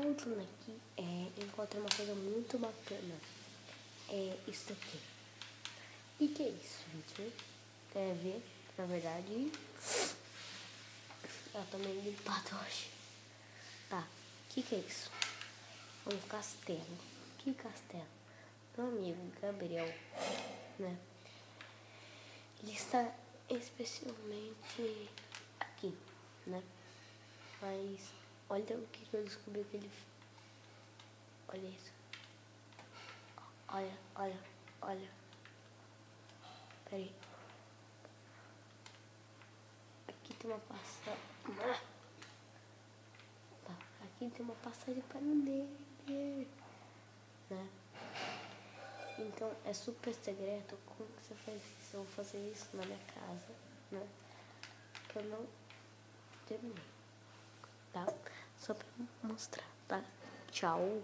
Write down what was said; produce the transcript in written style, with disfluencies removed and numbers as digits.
voltando aqui, encontrei uma coisa muito bacana. É isso aqui. E que é isso, gente? Quer ver? Na verdade, eu tô meio limpado hoje. Tá, que é isso? Um castelo. Que castelo? Meu amigo Gabriel, né? Ele está especialmente aqui, né? Mas olha o que eu descobri que ele... Olha isso. Olha. Peraí. Aqui tem uma passagem. Tá. Aqui tem uma passagem para dele, né? Então é super secreto. Como que você faz isso? Eu vou fazer isso na minha casa, né? Que eu não terminei, tá? Só pra mostrar, tá? Tchau.